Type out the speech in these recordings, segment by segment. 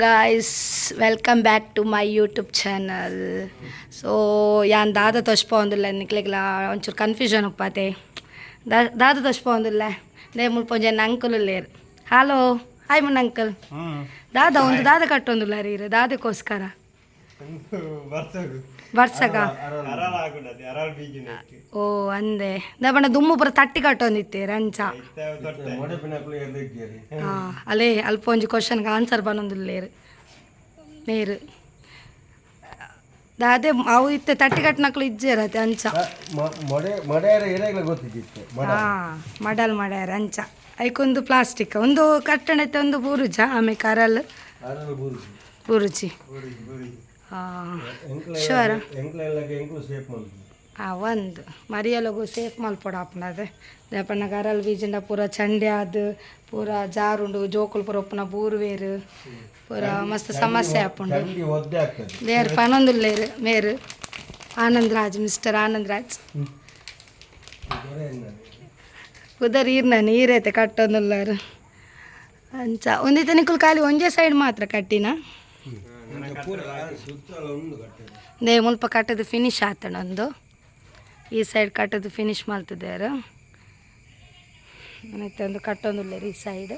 Guys welcome back to my YouTube channel. So ಯಾನ್ ದಾದ ತೋಚ್ಪೋಂದಿಲ್ಲ ನಿಕ್ಲೆಗ್ಲ ಒಂಚೂರು ಕನ್ಫ್ಯೂಷನ್ ಉಪ್ಪಾತೆ. ದಾದ ತೋಚ್ಪೋಂದಿಲ್ಲ ದೇ ಮುಲ್ಪೊಂಜನ ಅಂಕಲ್ ಲೇರು. ಹಲೋ ಹಾಯ್ ಮುನ್ನ ಅಂಕಲ್. ದಾದ ಒಂದು ದಾದ ಕಟ್ಟೊಂದಿಲ್ಲ ರೀರು ದಾದಕ್ಕೋಸ್ಕರ ಬರ್ಸಗ ಓ ಅಂದೆ ದಪ್ಪಣ ದುಮ್ಮು ಪುರ ತಟ್ಟಿ ಕಟ್ಟೊಂದಿತ್ತೆ ರಂಚ ಅಲ್ಲೇ ಅಲ್ಪ ಒಂಜಿ ಕ್ವಶನ್ಗೆ ಆನ್ಸರ್ ಬನ್ನೊಂದುಲ್ಲೇರು ನೀರು ಅದೇ ಅವು ಇತ್ತೆ ತಟ್ಟಿ ಕಟ್ಟನಕ್ಲು ಇಜ್ಜೇರತ್ತೆ ಅಂಚ ಮಡಲ್ ಮಾಡ್ಯಾರ ಅಂಚ ಐಕೊಂದು ಪ್ಲಾಸ್ಟಿಕ್ ಒಂದು ಕಟ್ಟಣೈತೆ ಒಂದು ಬೂರುಜ ಆಮೇಲೆ ಕರಲ್ ಬೂರುಜಿ ಶೋರ ಒಂದು ಮರಿಯಲಗು ಸೇಫ್ ಮಲ್ಪೊಡ ಆಪುನದು ದಪ್ಪನ ಕರಲ್ ಬೀಜಂಡ ಪೂರ ಚಂಡೆ ಅದು ಪೂರ ಜಾರುಂಡು ಜೋಕುಲು ಪೂರ ಉಪ್ಪುನ ಬೂರುವೇರು ಪೂರ ಮಸ್ತ್ ಸಮಸ್ಯೆ ಆಪುಂಡು ಬೇರೆ ಪನೊಂದುಲ್ಲೇರು ಮೇರು ಆನಂದರಾಜ್ ಮಿಸ್ಟರ್ ಆನಂದರಾಜ್ ಉದರ್ ಈರ್ನಾನು ಈರೈತೆ ಕಟ್ಟೊಂದುಲ್ಲಾರು ಅಂಚ ಒಂದಿತ್ತ ನಿಕ್ಕುಲು ಖಾಲಿ ಒಂಜೇ ಸೈಡ್ ಮಾತ್ರ ಕಟ್ಟಿನ ದೇ ಮುಲ್ಪ ಕಟ್ಟದು ಫಿನಿಶ್ ಆತಣ ಒಂದು ಈ ಸೈಡ್ ಕಟ್ಟದು ಫಿನಿಶ್ ಮಾಡ್ತಿದ್ದಾರೆ ಮತ್ತೆ ಒಂದು ಕಟ್ಟೊಂದುಲ್ಲೇರು ಈ ಸೈಡ್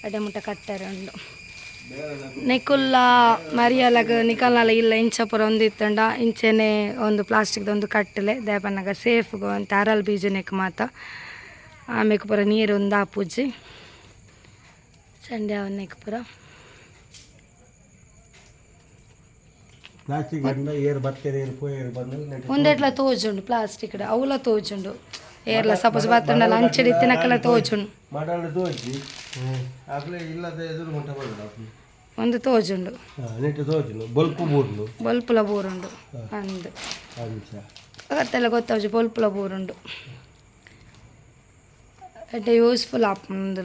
ಅಡೆ ಮುಟ್ಟ ಕಟ್ಟಾರೆ ಉಂಡು ನಿಕ್ಕುಲ್ಲ ಮರಿಯಲಗ ನಿಕಲ್ನಲ್ಲ ಇಲ್ಲ ಇಂಚ ಪುರ ಒಂದು ಇತ್ತಂಡ ಇಂಚೆನೆ ಒಂದು ಪ್ಲಾಸ್ಟಿಕ್ದು ಒಂದು ಕಟ್ಟಲೆ ದೇಪನ್ನಾಗ ಸೇಫ್ಗು ಅಂತ ಅರಲ್ ಬೀಜನೆಕ್ ಮಾತ ಆಮೇಲೆ ಪುರ ನೀರು ಒಂದು ಆಪುಜಿ ಚಂಡೆ ಅವನ್ನೆಕ್ ಪುರ ಒಂದೆಟ್ಲ ತೋಜುಂಡು ಪ್ಲಾಸ್ಟಿಕ್ ಅವಲ ತೋಜುಂಡು ಏರ್ಲ ಸಪೋಸ್ ಬತ್ತಂಡಲ್ಲ ಅಂಚಡಿ ತಿನ್ನಕಲ್ಲ ತೋಜುಂಡು ಒಂದು ತೋಜುಂಡು ಬಲ್ಪುಲ ಬೂರುಂಡು ಅಂದು ಅತ್ತೆಲ್ಲ ಗೊತ್ತಾಜು ಬಲ್ಪುಲ ಬೂರುಂಡು ಎಡ್ಡೆ ಯೂಸ್ಫುಲ್ ಆಪುಂಡು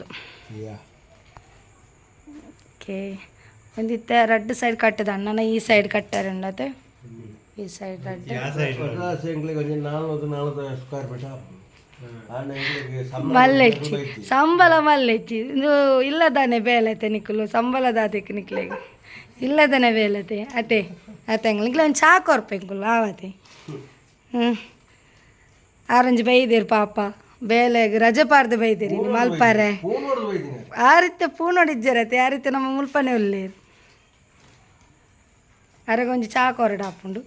ಓಕೆ ಒಂದಿತ್ತೆ ರೆಡ್ ಸೈಡ್ ಕಟ್ಟದ ಅಣ್ಣನ ಈ ಸೈಡ್ ಕಟ್ಟಾರೆ ಉಂಡತೆ ಈ ಸೈಡ್ ರೆಡ್ ಮಲ್ಲೆಚ್ಚಿ ಸಂಬಳ ಮಲ್ಲೆಚ್ಚಿ ಇದು ಇಲ್ಲದಾನೆ ಬೇಲತೆ ನಿಕ್ಕಲು ಸಂಬಳದಾದಕ್ಕೆ ನಿಕ್ಲೆಗೆ ಇಲ್ಲದಾನೆ ಬೇಲತೆ ಅತೆ ಅತ್ತಂಗ್ಲಿಗೆ ಒಂದು ಚಾ ಕೊರ್ಪೆಂಕುಲು ಆವತ್ತೆ ಆರೆಂಜ್ ಬೈದೇರು ಪಾಪ ಬೇಲೆಗೆ ರಜೆ ಪಾರ್ದು ಬೈದಿರಿ ನಿಮ್ಮ ಮಲ್ಪಾರೆ ಆ ರೀತಿ ಪೂ ನೋಡಿಜ್ಜರತ್ತೆ ಆ ರೀತಿ ನಮ್ಮ ಮುಲ್ಪನೆ ಉಳ್ಳೇರು ಅರಗೊಂಜಿ ಚಾ ಕೊರಡು ಹಾಪುಂಡು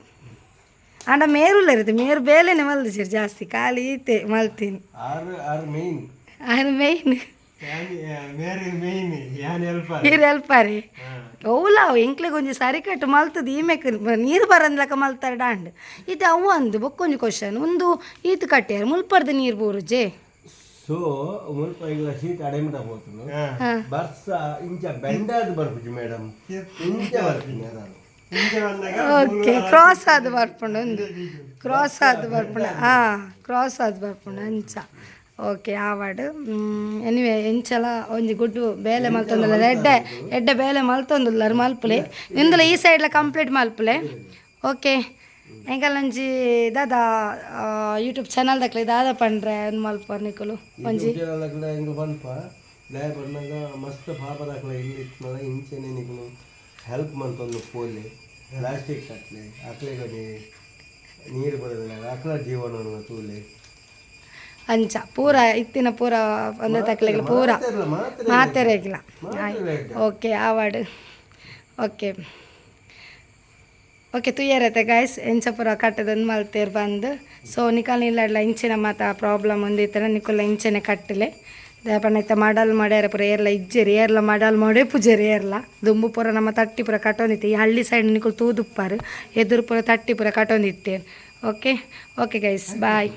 ಆಂಡ ಮೇರುಲ್ಲ ಇರುತ್ತೆ ಮೇರು ಬೇಲೆನೆ ಮಲ್ದಿಸಿರು ಜಾಸ್ತಿ ಖಾಲಿ ಈತೆ ಮಲ್ತೀನಿ ಅದು ಮೇಯ್ನ್ ನೀರು ಎಲ್ಪಾರಿ ಅವಲ್ಲ ಅವು ಎಂಕ್ಲೆಗೆ ಒಂಜಿ ಸರಿ ಕಟ್ಟು ಮಲ್ತದ ಈಮೆಕ್ ನೀರು ಬರಂದ್ಲಕ ಮಲ್ತಾರೆ ಡಾಂಡ್ ಇದು ಅವು ಅಂದು ಬೊಕ್ಕೊಂಜಿ ಕ್ವಶನ್ ಒಂದು ಈತು ಕಟ್ಟ್ಯಾರ ಮುಲ್ಪರ್ದು ನೀರು ಬೂರುಜೆ ಸೊ ಮುಲ್ಪ ಇಲ್ಲ ಶೀತ ಅಡೆಮಿಟ ಹೋಗ್ತನು ಬರ್ಸ ಇಂಚ ಬೆಂಡಾದು ಬರ್ಪುಜಿ ಮೇಡಮ್ ಇಂಚ ಬರ್ತೀನಿ ನಾನು ಓಕೆ ಕ್ರಾಸ್ ಆದ ಬರ್ಪುಂಡು ಒಂದು ಕ್ರಾಸ್ ಆದ ಬರ್ಪುಂಡು ಕ್ರಾಸ್ ಆದ ಬರ್ಪುಂಡು ಅಂಚ ಓಕೆ ಆವಾಡು ಎನಿವೆ ಎಂಚಲ ಒಂಜಿ ಗುಡ್ಡು ಬೇಲೆ ಮಲ್ತೊಂದುಲ್ಲ ಎಡ್ಡೆ ಬೇಲೆ ಮಲ್ತೊಂದುಲ್ಲಾರು ಮಲ್ಪುಲೆ ನಿಂದಲ ಈ ಸೈಡ್ಲ ಕಂಪ್ಲೀಟ್ ಮಲ್ಪುಲೆ ಓಕೆ ಎಂಕಲ್ ಒಂಜಿ ದಾದ ಯೂಟ್ಯೂಬ್ ಚಾನಲ್ ದಕ್ಲೆ ದಾದ ಪಂಡ್ರೆ ಒಂದು ಮಲ್ಪರ್ ನಿಕ್ಕಲು ಒಂಜಿ ಮಸ್ತ್ ಪಾಪ ದಾಖಲೆ ಇಲ್ಲಿ ಇಂಚೆನೆ ನಿಕ್ಕಲು ಹೆಲ್ಪ್ ಮಂತೊಂದು ಪೋಲೆ ಪ್ಲಾಸ್ಟಿಕ್ ಕಟ್ಲೆ ಅಕ್ಲೆಗಡೆ ನೀರು ಬರೋದಿಲ್ಲ ಅಕ್ಲ ಜೀವನ ತೂಲೆ ಅಂಚ ಪೂರ ಇತ್ತಿನ ಪೂರ ಒಂದೇ ತಕ್ಲೆಗ್ಲ ಪೂರ ಮಾತೆರೆಗ್ಲ ಓಕೆ ಆವಾಡು ಓಕೆ ಓಕೆ ತುಯ್ಯರತ್ತೆ ಗಾಯ್ಸ್ ಎಂಚ ಪೂರ ಕಟ್ಟದೊಂದು ಮಲ್ತೇರು ಬಂದು ಸೊ ನಿಕಲ್ ಇಲ್ಲಡ್ಲ ಇಂಚಿನ ಮಾತ ಪ್ರಾಬ್ಲಮ್ ಒಂದಿತ್ತನ ನಿಕುಲ್ಲ ಇಂಚನೆ ಕಟ್ಟಲೆ ದೇಪಣ್ಣೈತೆ ಮಡಲ್ ಮಾಡ್ಯಾರ ಪೂರ ಏರ್ಲ ಇಜ್ಜೇರಿ ಏರ್ಲ ಮಡಲ್ ಮಾಡೇ ಪೂಜೇರಿ ಏರ್ಲ ದುಂಬು ಪೂರ ನಮ್ಮ ತಟ್ಟಿ ಪೂರ ಕಟ್ಟೊಂದಿತ್ತೆ ಈ ಹಳ್ಳಿ ಸೈಡ್ ನಿಕುಲು ತೂದುಪ್ಪಾರು ಎದುರು ಪೂರ ತಟ್ಟಿ ಪೂರ ಕಟ್ಟೊಂದಿತ್ತೇರು ಓಕೆ ಓಕೆ ಗೈಸ್ ಬಾಯ್.